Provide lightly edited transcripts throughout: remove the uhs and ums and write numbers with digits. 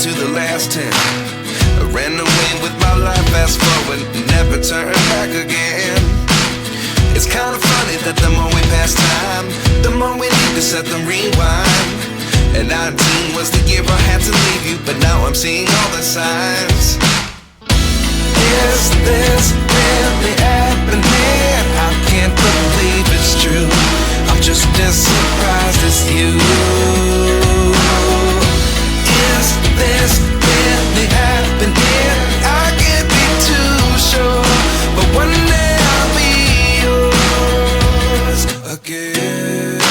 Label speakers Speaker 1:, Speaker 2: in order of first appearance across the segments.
Speaker 1: to the last 10. I ran away with my life, fast forward, never turn back again. It's kind of funny that the more we pass time, the more we need to set them rewind. And 19 was the year I had to leave you, but now I'm seeing all the signs. Is this really happening? I can't believe it's true. I'm just as surprised as you. Is this really happening? I can't be too sure, but one day I'll be yours again.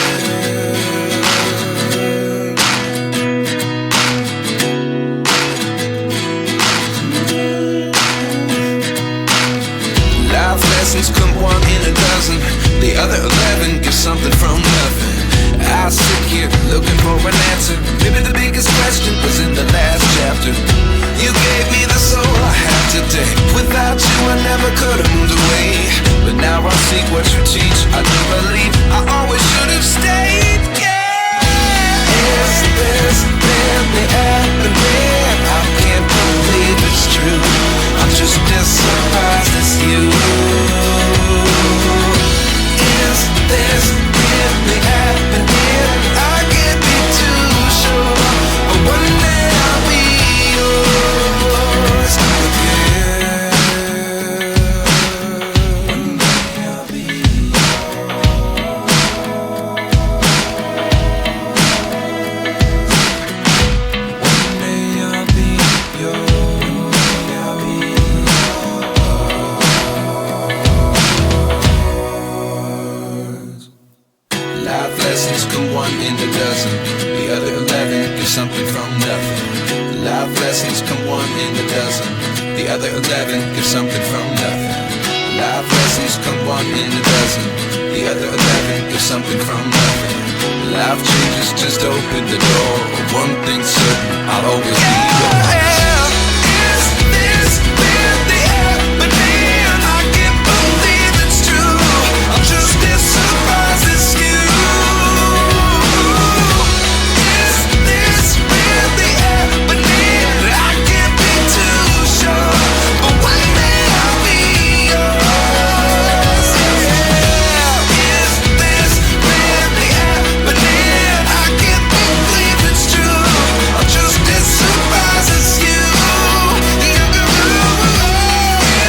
Speaker 1: Life lessons come one in a dozen. The other 11 give something from nothing. I sit here looking for an answer. Maybe the biggest question was in the last chapter. You gave me the soul I have today. Without you I never could have moved away. But now I see what you teach. I do believe I always should have stayed. Yeah. Is this really happening? I can't believe it's true. I'm just as surprised as you. Is this really happening? I can't be too sure, but one day I'll be yours again. One day I'll be One day I'll be yours. Life lessons come one in a dozen. The other 11 give something from nothing. Life lessons come one in a dozen. The other 11 give something from nothing. Life lessons come one in a dozen. The other 11 give something from nothing. Life changes, just open the door. One thing's certain, I'll always be yours. Is this really happening? I can't believe it's true. I'm just as surprised as you. Is this really happening? I can't be too sure, but one day I'll be yours. Yeah. Is this really happening? I can't believe it's true. I'm just as surprised as you.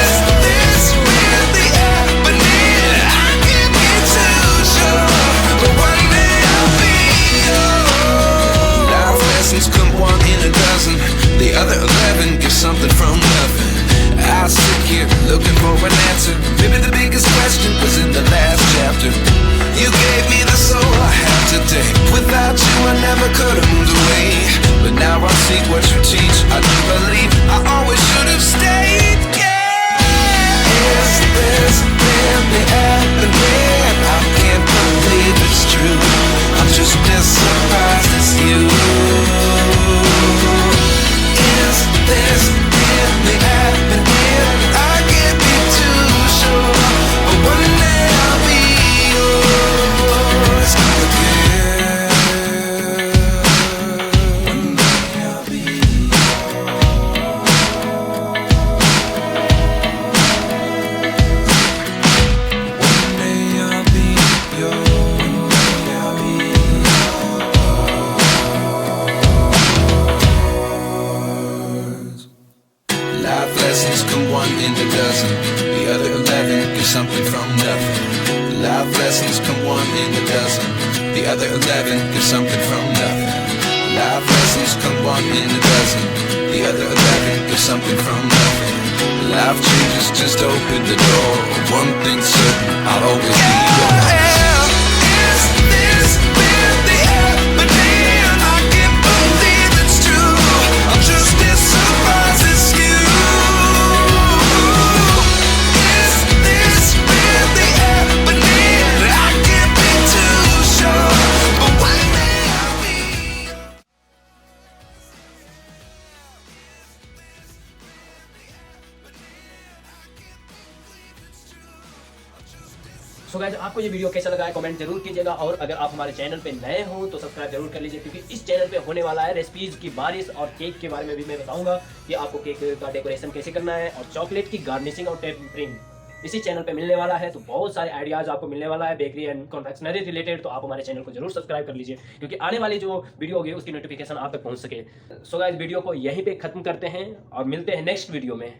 Speaker 1: Is this really happening? I can't be too sure, but one day I'll be yours. Life lessons come one in a dozen. The other 11 give something from nothing. I sit here looking for an answer. Maybe the biggest question was in the last chapter. You gave me the soul I have today. Without you I never could have moved away. But now I see what you teach. I do believe I always should have stayed. Yeah. Is this really happening? I can't believe it's true. I'm just as surprised as you. Is this really happening? I can't be too sure, but one day I'll be yours again. One day I'll be One day I'll be yours. One day I'll be yours. Life lessons come one in a dozen. The other 11 give something from nothing. Life lessons come one in a dozen. The other 11 give something from nothing. Life lessons come one in a dozen. The other 11 give something from nothing. Life changes, just open the door. One thing's certain, I'll always be yours. Is this really happening? I can't believe it's true. I'm just as surprised as you. Is this really happening? I can't be too sure, but one day I'll be yours.
Speaker 2: So guys, आपको ये video कैसा लगा है comment जरूर कीजिएगा, और अगर आप हमारे चैनल पे नए हो तो सब्सक्राइब जरूर कर लीजिए, क्योंकि इस चैनल पे होने वाला है रेसिपीज की बारिश, और केक के बारे में भी मैं बताऊंगा कि आपको केक का डेकोरेशन कैसे करना है, और चॉकलेट की गार्निशिंग और टेम्परिंग इसी चैनल पे मिलने वाला है। तो बहुत सारे आइडियाज आपको मिलने वाला है बेकरी एंड कॉन्फेक्शनरी रिलेटेड, तो आप हमारे चैनल को जरूर सब्सक्राइब कर लीजिए, क्योंकि आने वाली जो वीडियो होगी उसकी नोटिफिकेशन आप तक पहुंच सके। सो गाइस, वीडियो को यहीं पे खत्म करते हैं और मिलते हैं नेक्स्ट वीडियो में।